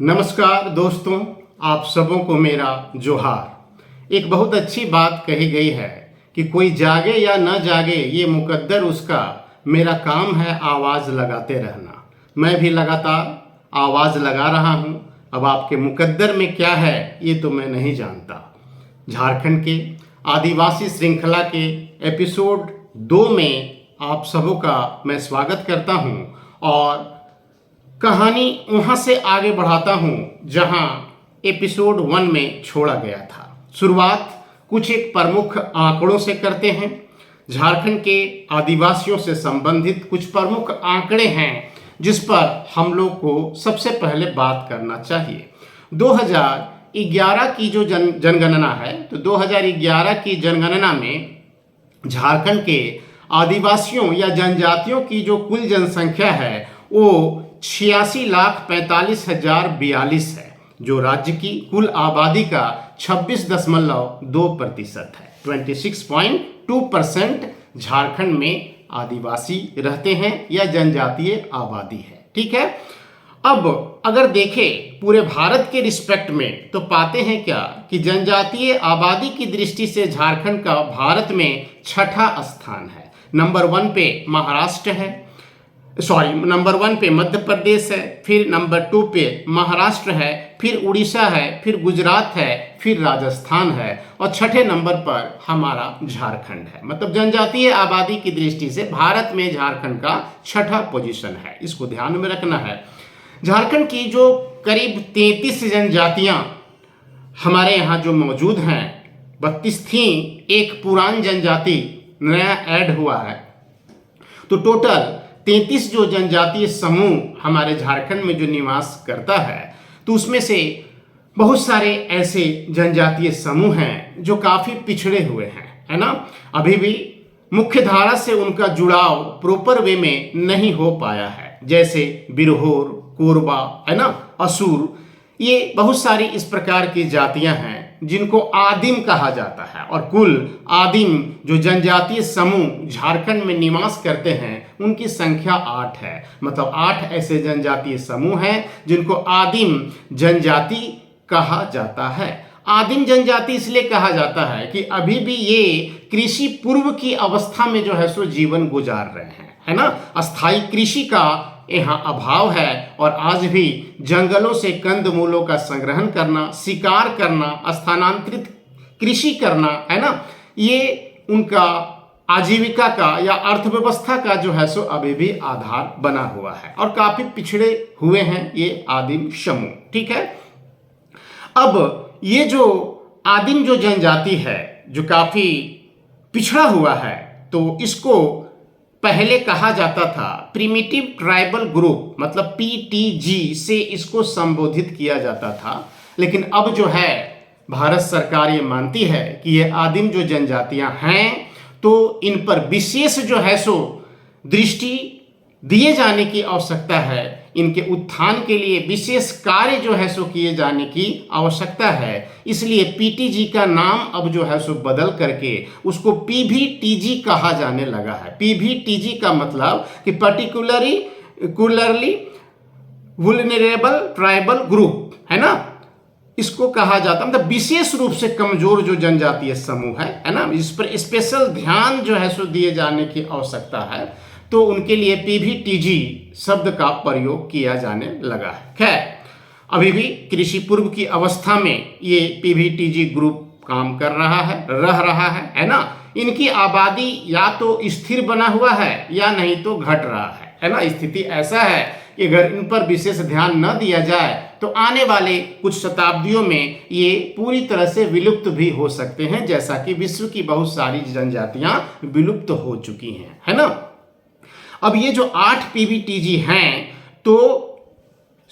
नमस्कार दोस्तों, आप सबों को मेरा जोहार। एक बहुत अच्छी बात कही गई है कि कोई जागे या न जागे ये मुकद्दर उसका, मेरा काम है आवाज़ लगाते रहना। मैं भी लगातार आवाज़ लगा रहा हूँ। अब आपके मुकद्दर में क्या है ये तो मैं नहीं जानता। झारखंड के आदिवासी श्रृंखला के एपिसोड 2 में आप सबों का मैं स्वागत करता हूँ और कहानी वहाँ से आगे बढ़ाता हूँ जहाँ एपिसोड 1 में छोड़ा गया था। शुरुआत कुछ एक प्रमुख आंकड़ों से करते हैं। झारखंड के आदिवासियों से संबंधित कुछ प्रमुख आंकड़े हैं जिस पर हम लोग को सबसे पहले बात करना चाहिए। 2011 की जो जनगणना है, तो 2011 की जनगणना में झारखंड के आदिवासियों या जनजातियों की जो कुल जनसंख्या है वो 86,45,042 है, जो राज्य की कुल आबादी का 26.2% है। 26.2% झारखंड में आदिवासी रहते हैं या जनजातीय आबादी है। ठीक है। अब अगर देखें पूरे भारत के रिस्पेक्ट में तो पाते हैं क्या कि जनजातीय आबादी की दृष्टि से झारखंड का भारत में छठा स्थान है। नंबर 1 पे महाराष्ट्र है, नंबर 1 पे मध्य प्रदेश है, फिर नंबर 2 पे महाराष्ट्र है, फिर उड़ीसा है, फिर गुजरात है, फिर राजस्थान है और छठे नंबर पर हमारा झारखंड है। मतलब जनजातीय आबादी की दृष्टि से भारत में झारखंड का छठा पोजीशन है। इसको ध्यान में रखना है। झारखंड की जो करीब 33 जनजातियां हमारे यहाँ जो मौजूद हैं, 32 थी, एक पुरान जनजाति नया ऐड हुआ है, तो टोटल 33 जो जनजातीय समूह हमारे झारखंड में जो निवास करता है, तो उसमें से बहुत सारे ऐसे जनजातीय समूह हैं जो काफ़ी पिछड़े हुए हैं, है ना। अभी भी मुख्य धारा से उनका जुड़ाव प्रॉपर वे में नहीं हो पाया है, जैसे बिरहोर, कोरबा, है ना, असुर। ये बहुत सारी इस प्रकार की जातियां हैं जिनको आदिम कहा जाता है और कुल आदिम जो जनजातीय समूह झारखंड में निवास करते हैं उनकी संख्या 8 है। मतलब 8 ऐसे जनजातीय समूह हैं जिनको आदिम जनजाति कहा जाता है। आदिम जनजाति इसलिए कहा जाता है कि अभी भी ये कृषि पूर्व की अवस्था में जो है सो जीवन गुजार रहे हैं, है ना। अस्थायी कृषि का यहाँ अभाव है और आज भी जंगलों से कंदमूलों का संग्रहण करना, शिकार करना, स्थानांतरित कृषि करना, है ना, ये उनका आजीविका का या अर्थव्यवस्था का जो है सो अभी भी आधार बना हुआ है और काफी पिछड़े हुए हैं ये आदिम समूह। ठीक है। अब ये जो आदिम जो जनजाति है जो काफी पिछड़ा हुआ है, तो इसको पहले कहा जाता था प्रिमिटिव ट्राइबल ग्रुप, मतलब पीटीजी से इसको संबोधित किया जाता था। लेकिन अब जो है भारत सरकार ये मानती है कि ये आदिम जो जनजातियां हैं तो इन पर विशेष जो है सो दृष्टि दिए जाने की आवश्यकता है। इनके उत्थान के लिए विशेष कार्य जो है सो किए जाने की आवश्यकता है। इसलिए पीटीजी का नाम अब जो है सो बदल करके उसको पीवीटीजी कहा जाने लगा है। पीवीटीजी का मतलब कि पर्टिकुलरली वुल्नरेबल ट्राइबल ग्रुप, है ना, इसको कहा जाता, मतलब विशेष रूप से कमजोर जो जनजातीय समूह है ना, इस पर स्पेशल ध्यान जो है सो दिए जाने की आवश्यकता है। तो उनके लिए पीवीटीजी शब्द का प्रयोग किया जाने लगा है। खैर, अभी भी कृषि पूर्व की अवस्था में ये पीवीटीजी ग्रुप काम कर रहा है, रह रहा है ना। इनकी आबादी या तो स्थिर बना हुआ है या नहीं तो घट रहा है ना। स्थिति ऐसा है कि अगर इन पर विशेष ध्यान न दिया जाए तो आने वाले कुछ शताब्दियों में ये पूरी तरह से विलुप्त भी हो सकते हैं, जैसा कि विश्व की बहुत सारी जनजातियां विलुप्त हो चुकी हैं, है ना। अब ये जो 8 पीवीटीजी हैं तो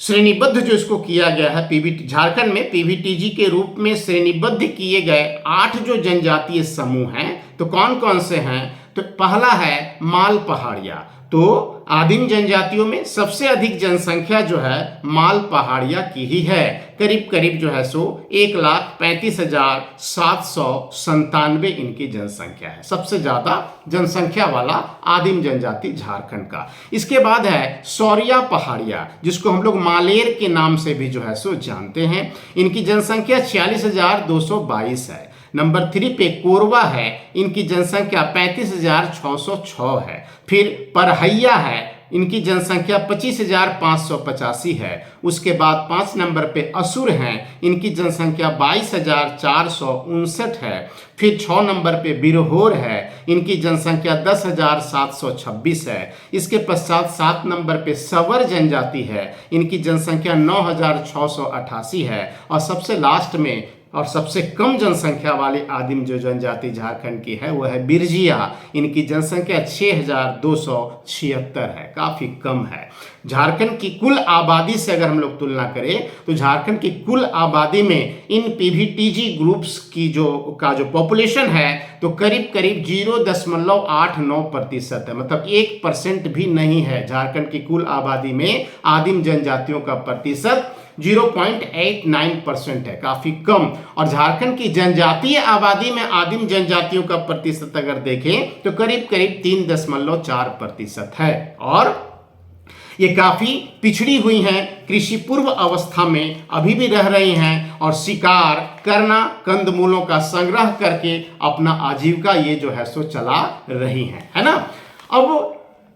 श्रेणीबद्ध जो इसको किया गया है, झारखंड में पीवीटीजी के रूप में श्रेणीबद्ध किए गए 8 जो जनजातीय समूह हैं, तो कौन कौन से हैं, तो पहला है माल पहाड़िया। तो आदिम जनजातियों में सबसे अधिक जनसंख्या जो है माल पहाड़िया की ही है, करीब करीब जो है सो 1,35,797 इनकी जनसंख्या है। सबसे ज्यादा जनसंख्या वाला आदिम जनजाति झारखंड का। इसके बाद है सौरिया पहाड़िया, जिसको हम लोग मालेर के नाम से भी जो है सो जानते हैं। इनकी जनसंख्या 46,222 है। नंबर 3 पे कोरवा है, इनकी जनसंख्या 35,606 है। फिर परहैया है, इनकी जनसंख्या 25,585 है। उसके बाद 5 नंबर पे असुर हैं, इनकी जनसंख्या 22,459 है। फिर 6 नंबर पे बिरहोर है, इनकी जनसंख्या 10,726 है। इसके पश्चात 7 नंबर पे सवर जनजाति है, इनकी जनसंख्या 9,688 है। और सबसे लास्ट में और सबसे कम जनसंख्या वाली आदिम जो जनजाति झारखंड की है वह है बिरजिया, इनकी जनसंख्या 6,276 है, काफी कम है। झारखंड की कुल आबादी से अगर हम लोग तुलना करें तो झारखंड की कुल आबादी में इन पीवीटीजी ग्रुप्स की जो पॉपुलेशन है तो करीब करीब 0.89% है, मतलब 1% भी नहीं है। झारखंड की कुल आबादी में आदिम जनजातियों का प्रतिशत 0.89% है, काफी कम। और झारखंड की जनजातीय आबादी में आदिम जनजातियों का प्रतिशत अगर देखें तो करीब करीब 3.4% है। और ये काफी पिछड़ी हुई हैं, कृषि पूर्व अवस्था में अभी भी रह रही हैं और शिकार करना, कंदमूलों का संग्रह करके अपना आजीविका ये जो है सो चला रही हैं, है ना। अब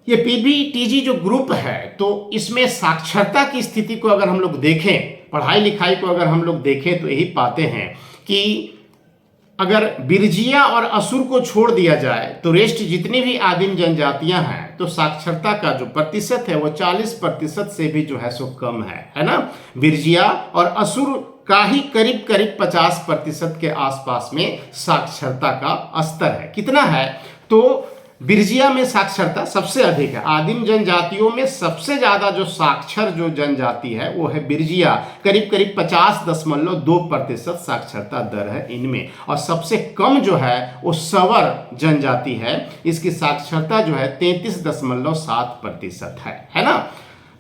ये पीवीटीजी जो ग्रुप है तो इसमें साक्षरता की स्थिति को अगर हम लोग देखें, पढ़ाई लिखाई को अगर हम लोग देखें तो यही पाते हैं कि अगर बिरजिया और असुर को छोड़ दिया जाए तो रेस्ट जितनी भी आदिम जनजातियां हैं तो साक्षरता का जो प्रतिशत है वो 40% से भी जो है सो कम है ना। बिरजिया और असुर का ही करीब करीब 50% के आसपास में साक्षरता का स्तर है। कितना है तो बिरजिया में साक्षरता सबसे अधिक है। आदिम जनजातियों में सबसे ज्यादा जो साक्षर जो जनजाति है वो है बिरजिया, करीब करीब 50.2% साक्षरता दर है इनमें। और सबसे कम जो है वो सवर जनजाति है, इसकी साक्षरता जो है 33.7% है ना।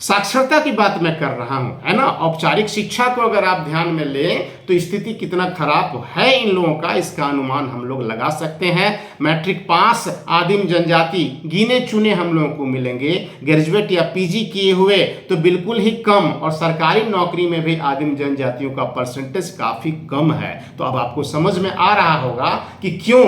साक्षरता की बात मैं कर रहा हूं, है ना। औपचारिक शिक्षा को अगर आप ध्यान में लें तो स्थिति कितना खराब है इन लोगों का, इसका अनुमान हम लोग लगा सकते हैं। मैट्रिक पास आदिम जनजाति गिने चुने हम लोगों को मिलेंगे, ग्रेजुएट या पीजी किए हुए तो बिल्कुल ही कम, और सरकारी नौकरी में भी आदिम जनजातियों का परसेंटेज काफी कम है। तो अब आपको समझ में आ रहा होगा कि क्यों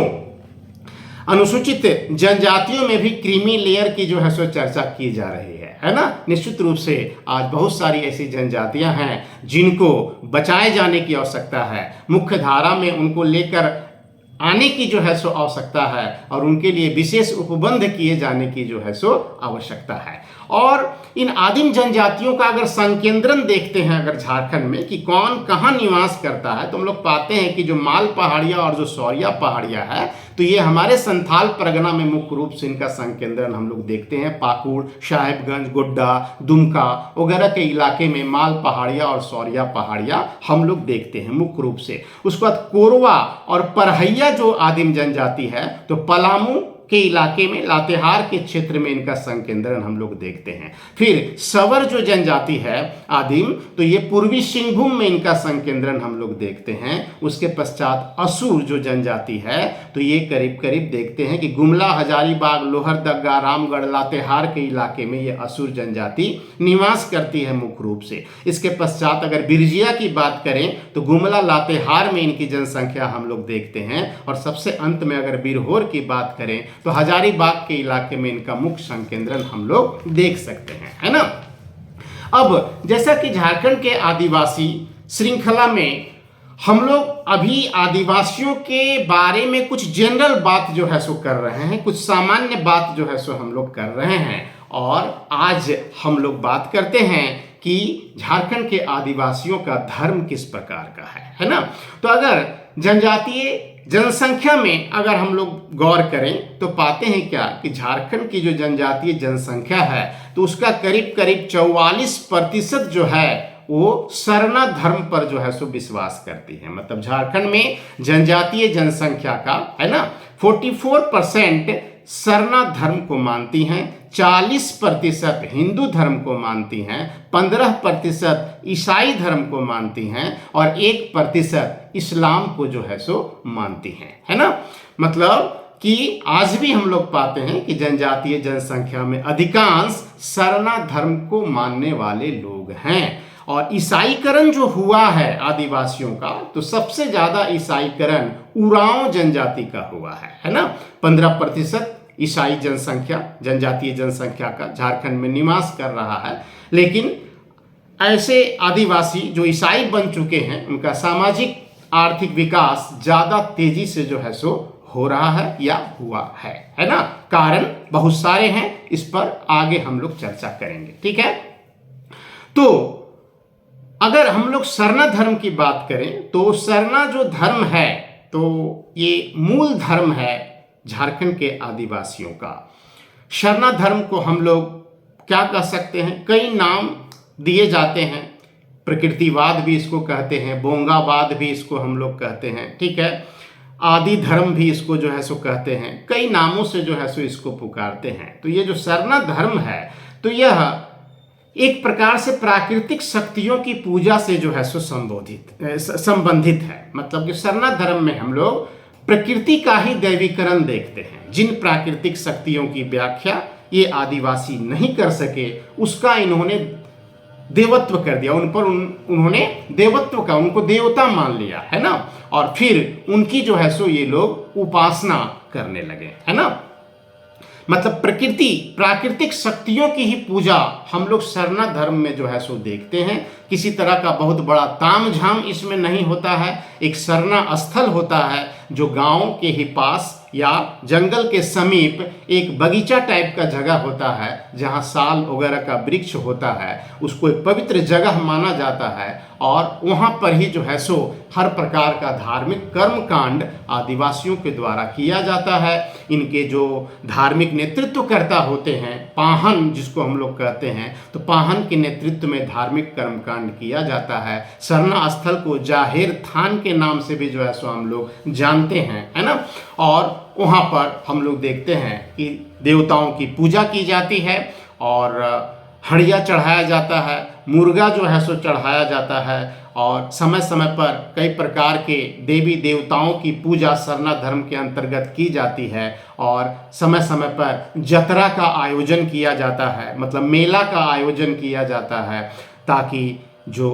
अनुसूचित जनजातियों में भी क्रीमी लेयर की जो है सो चर्चा की जा रही है ना। निश्चित रूप से आज बहुत सारी ऐसी जनजातियां हैं जिनको बचाए जाने की आवश्यकता है, मुख्य धारा में उनको लेकर आने की जो है सो आवश्यकता है, और उनके लिए विशेष उपबंध किए जाने की जो है सो आवश्यकता है। और इन आदिम जनजातियों का अगर संकेंद्रण देखते हैं अगर झारखंड में कि कौन कहाँ निवास करता है तो हम लोग पाते हैं कि जो माल पहाड़िया और जो सौरिया पहाड़िया है तो ये हमारे संथाल परगना में मुख्य रूप से इनका संकेंद्रण हम लोग देखते हैं। पाकुड़, साहेबगंज, गोड्डा, दुमका वगैरह के इलाके में माल पहाड़िया और सौरिया पहाड़िया हम लोग देखते हैं मुख्य रूप से। उसके बाद कोरवा और परहैया जो आदिम जनजाति है तो पलामू के इलाके में, लातेहार के क्षेत्र में इनका संकेंद्रण हम लोग देखते हैं। फिर सवर जो जनजाति है आदिम तो ये पूर्वी सिंहभूम में इनका संकेंद्रण हम लोग देखते हैं। उसके पश्चात असुर जो जनजाति है तो ये करीब करीब देखते हैं कि गुमला, हजारीबाग, लोहरदगा, रामगढ़, लातेहार के इलाके में ये असुर जनजाति निवास करती है मुख्य रूप से। इसके पश्चात अगर बिरजिया की बात करें तो गुमला, लातेहार में इनकी जनसंख्या हम लोग देखते हैं। और सबसे अंत में अगर बिरहोर की बात करें तो हजारीबाग के इलाके में इनका मुख्य संकेंद्रण हम लोग देख सकते हैं, है ना। अब जैसा कि झारखंड के आदिवासी श्रृंखला में हम लोग अभी आदिवासियों के बारे में कुछ जनरल बात जो है सो कर रहे हैं, कुछ सामान्य बात जो है सो हम लोग कर रहे हैं। और आज हम लोग बात करते हैं कि झारखंड के आदिवासियों का धर्म किस प्रकार का है ना। तो अगर जनजातीय जनसंख्या में अगर हम लोग गौर करें तो पाते हैं क्या कि झारखंड की जो जनजातीय जनसंख्या है तो उसका करीब करीब 44% जो है वो सरना धर्म पर जो है सो विश्वास करती है। मतलब झारखंड में जनजातीय जनसंख्या का, है ना, 44% सरना धर्म को मानती हैं, 40% हिंदू धर्म को मानती हैं, 15% ईसाई धर्म को मानती हैं और 1% इस्लाम को जो है सो मानती हैं, है ना। मतलब कि आज भी हम लोग पाते हैं कि जनजातीय जनसंख्या में अधिकांश सरना धर्म को मानने वाले लोग हैं। और ईसाईकरण जो हुआ है आदिवासियों का, तो सबसे ज्यादा ईसाईकरण उरांव जनजाति का हुआ है ना। 15% ईसाई जनसंख्या, जनजातीय जनसंख्या का झारखंड में निवास कर रहा है। लेकिन ऐसे आदिवासी जो ईसाई बन चुके हैं, उनका सामाजिक आर्थिक विकास ज्यादा तेजी से जो है सो हो रहा है या हुआ है ना। कारण बहुत सारे हैं, इस पर आगे हम लोग चर्चा करेंगे, ठीक है। तो अगर हम लोग सरना धर्म की बात करें तो सरना जो धर्म है, तो ये मूल धर्म है झारखंड के आदिवासियों का। सरना धर्म को हम लोग क्या कह सकते हैं, कई नाम दिए जाते हैं। प्रकृतिवाद भी इसको कहते हैं, बोंगावाद भी इसको हम लोग कहते हैं, ठीक है। आदि धर्म भी इसको जो है सो कहते हैं, कई नामों से जो है सो इसको पुकारते हैं। तो ये जो सरना धर्म है, तो यह एक प्रकार से प्राकृतिक शक्तियों की पूजा से जो है सो संबंधित है। मतलब कि सरना धर्म में हम लोग प्रकृति का ही दैवीकरण देखते हैं। जिन प्राकृतिक शक्तियों की व्याख्या ये आदिवासी नहीं कर सके, उसका इन्होंने देवत्व कर दिया, उन पर उन्होंने देवत्व का, उनको देवता मान लिया, है ना। और फिर उनकी जो है सो ये लोग उपासना करने लगे, है ना। मतलब प्राकृतिक शक्तियों की ही पूजा हम लोग सरना धर्म में जो है सो देखते हैं। किसी तरह का बहुत बड़ा तामझाम इसमें नहीं होता है। एक सरना स्थल होता है जो गांव के ही पास या जंगल के समीप एक बगीचा टाइप का जगह होता है, जहां साल वगैरह का वृक्ष होता है। उसको एक पवित्र जगह माना जाता है और वहां पर ही जो है सो हर प्रकार का धार्मिक कर्मकांड आदिवासियों के द्वारा किया जाता है। इनके जो धार्मिक नेतृत्वकर्ता होते हैं, पाहन जिसको हम लोग कहते हैं, तो पाहन के नेतृत्व में धार्मिक कर्मकांड किया जाता है। सरना स्थल को जाहिर थान के नाम से भी जो है सो हम लोग जानते हैं, है ना। और वहाँ पर हम लोग देखते हैं कि देवताओं की पूजा की जाती है और हड़िया चढ़ाया जाता है, मुर्गा जो है सो चढ़ाया जाता है। और समय समय पर कई प्रकार के देवी देवताओं की पूजा सरना धर्म के अंतर्गत की जाती है। और समय समय पर जतरा का आयोजन किया जाता है, मतलब मेला का आयोजन किया जाता है, ताकि जो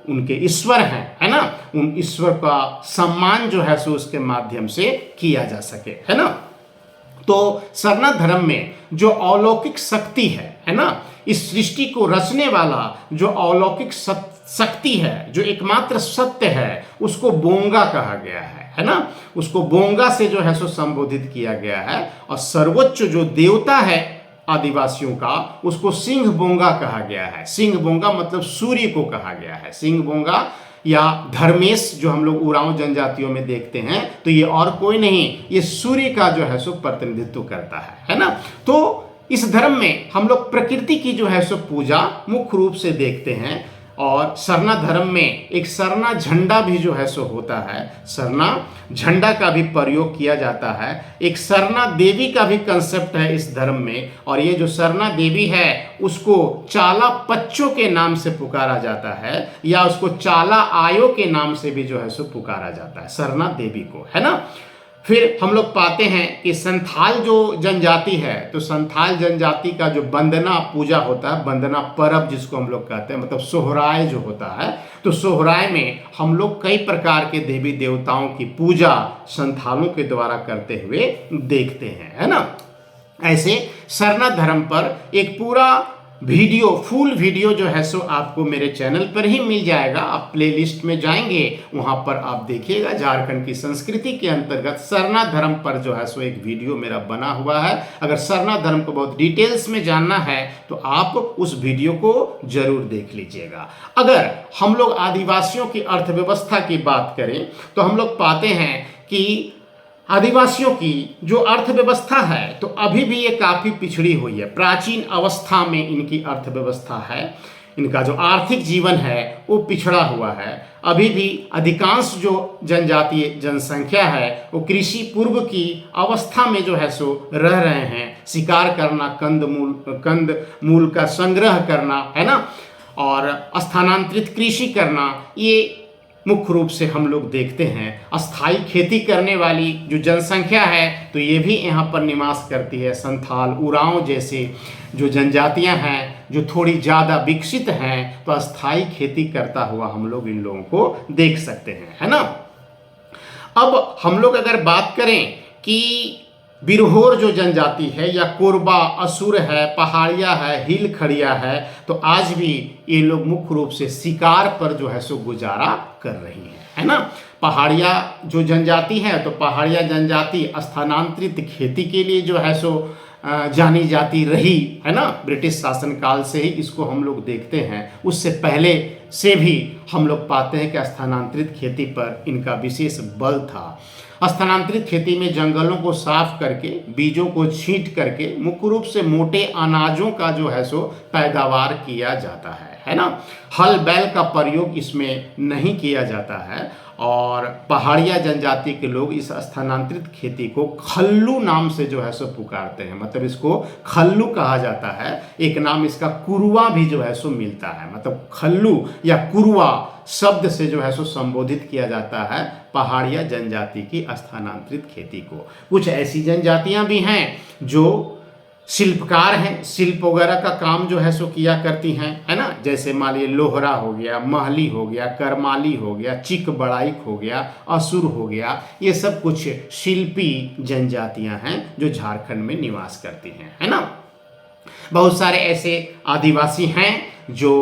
उनके ईश्वर हैं, है ना, उन ईश्वर का सम्मान जो है सो उसके माध्यम से किया जा सके, है ना। तो सरना धर्म में जो अलौकिक शक्ति है ना, इस सृष्टि को रचने वाला जो अलौकिक शक्ति है, जो एकमात्र सत्य है, उसको बोंगा कहा गया है ना। उसको बोंगा से जो है सो संबोधित किया गया है। और सर्वोच्च जो देवता है आदिवासियों का, उसको सिंह बोंगा कहा गया है। सिंह बोंगा मतलब सूर्य को कहा गया है। सिंह बोंगा या धर्मेश जो हम लोग उरांव जनजातियों में देखते हैं, तो ये और कोई नहीं, ये सूर्य का जो है सो प्रतिनिधित्व करता है ना। तो इस धर्म में हम लोग प्रकृति की जो है सो पूजा मुख्य रूप से देखते हैं। और सरना धर्म में एक सरना झंडा भी जो है सो होता है, सरना झंडा का भी प्रयोग किया जाता है। एक सरना देवी का भी कंसेप्ट है इस धर्म में। और ये जो सरना देवी है, उसको चाला पच्चों के नाम से पुकारा जाता है, या उसको चाला आयो के नाम से भी जो है सो पुकारा जाता है, सरना देवी को, है ना। फिर हम लोग पाते हैं कि संथाल जो जनजाति है, तो संथाल जनजाति का जो वंदना पूजा होता है, वंदना पर्व जिसको हम लोग कहते हैं, मतलब सोहराय जो होता है, तो सोहराय में हम लोग कई प्रकार के देवी देवताओं की पूजा संथालों के द्वारा करते हुए देखते हैं, है ना। ऐसे सरना धर्म पर एक पूरा वीडियो, फुल वीडियो जो है सो आपको मेरे चैनल पर ही मिल जाएगा। आप प्लेलिस्ट में जाएंगे, वहां पर आप देखिएगा झारखंड की संस्कृति के अंतर्गत सरना धर्म पर जो है सो एक वीडियो मेरा बना हुआ है। अगर सरना धर्म को बहुत डिटेल्स में जानना है तो आप उस वीडियो को जरूर देख लीजिएगा। अगर हम लोग आदिवासियों की अर्थव्यवस्था की बात करें तो हम लोग पाते हैं कि आदिवासियों की जो अर्थव्यवस्था है, तो अभी भी ये काफ़ी पिछड़ी हुई है। प्राचीन अवस्था में इनकी अर्थव्यवस्था है। इनका जो आर्थिक जीवन है वो पिछड़ा हुआ है। अभी भी अधिकांश जो जनजातीय जनसंख्या है वो कृषि पूर्व की अवस्था में जो है सो रह रहे हैं। शिकार करना, कंद मूल का संग्रह करना, है ना, और स्थानांतरित कृषि करना, ये मुख्य रूप से हम लोग देखते हैं। अस्थाई खेती करने वाली जो जनसंख्या है तो ये भी यहाँ पर निवास करती है। संथाल, उरांव जैसे जो जनजातियाँ हैं जो थोड़ी ज़्यादा विकसित हैं, तो अस्थाई खेती करता हुआ हम लोग इन लोगों को देख सकते हैं, है ना। अब हम लोग अगर बात करें कि बिरहोर जो जनजाति है या कोरबा, असुर है, पहाड़िया है, हिल खड़िया है, तो आज भी ये लोग मुख्य रूप से शिकार पर जो है सो गुजारा कर रही है ना। पहाड़िया जो जनजाति है तो पहाड़िया जनजाति स्थानांतरित खेती के लिए जो है सो जानी जाती रही, है ना। ब्रिटिश शासनकाल से ही इसको हम लोग देखते हैं। उससे पहले से भी हम लोग पाते हैं कि स्थानांतरित खेती पर इनका विशेष बल था। स्थानांतरित खेती में जंगलों को साफ करके, बीजों को छींट करके मुख्य रूप से मोटे अनाजों का जो है सो पैदावार किया जाता है ना। हल बैल का प्रयोग इसमें नहीं किया जाता है। और पहाड़िया जनजाति के लोग इस स्थानांतरित खेती को खल्लू नाम से जो है सो पुकारते हैं, मतलब इसको खल्लू कहा जाता है। एक नाम इसका कुरुआ भी जो है सो मिलता है, मतलब खल्लू या कुरुआ शब्द से जो है सो संबोधित किया जाता है पहाड़िया जनजाति की स्थानांतरित खेती को। कुछ ऐसी जनजातियां भी हैं जो शिल्पकार हैं, शिल्प वगैरह का काम जो है सो किया करती हैं, है ना। जैसे मान लीजिए लोहरा हो गया, महली हो गया, करमाली हो गया, चिक बड़ाइक हो गया, असुर हो गया, ये सब कुछ शिल्पी जनजातियां हैं जो झारखंड में निवास करती हैं, है ना। बहुत सारे ऐसे आदिवासी हैं जो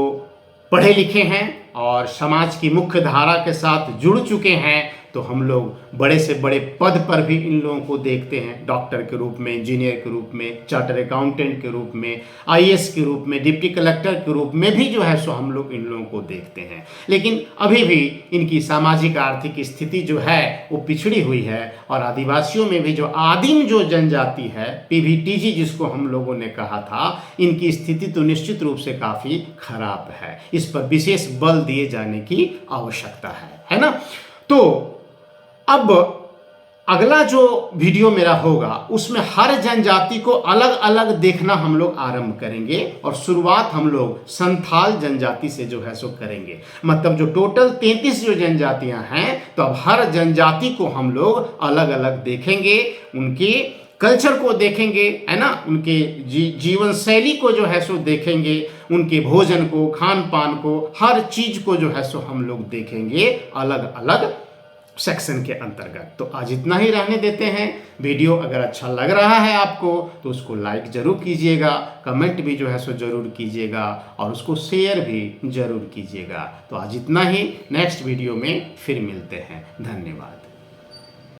पढ़े लिखे हैं और समाज की मुख्य धारा के साथ जुड़ चुके हैं, तो हम लोग बड़े से बड़े पद पर भी इन लोगों को देखते हैं। डॉक्टर के रूप में, इंजीनियर के रूप में, चार्टर अकाउंटेंट के रूप में, आईएएस के रूप में, डिप्टी कलेक्टर के रूप में भी जो है सो हम लोग इन लोगों को देखते हैं। लेकिन अभी भी इनकी सामाजिक आर्थिक स्थिति जो है वो पिछड़ी हुई है। और आदिवासियों में भी जो आदिम जो जनजाति है, पीवीटीजी जिसको हम लोगों ने कहा था, इनकी स्थिति तो निश्चित रूप से काफ़ी खराब है। इस पर विशेष बल दिए जाने की आवश्यकता है ना। तो अब अगला जो वीडियो मेरा होगा उसमें हर जनजाति को अलग अलग देखना हम लोग आरंभ करेंगे। और शुरुआत हम लोग संथाल जनजाति से जो है सो करेंगे। मतलब जो टोटल 33 जो जनजातियां हैं, तो अब हर जनजाति को हम लोग अलग अलग देखेंगे, उनके कल्चर को देखेंगे, है ना, उनके जीवन शैली को जो है सो देखेंगे, उनके भोजन को, खान पान को, हर चीज को जो है सो हम लोग देखेंगे अलग अलग सेक्शन के अंतर्गत। तो आज इतना ही रहने देते हैं। वीडियो अगर अच्छा लग रहा है आपको तो उसको लाइक जरूर कीजिएगा, कमेंट भी जो है सो जरूर कीजिएगा और उसको शेयर भी जरूर कीजिएगा। तो आज इतना ही, नेक्स्ट वीडियो में फिर मिलते हैं। धन्यवाद।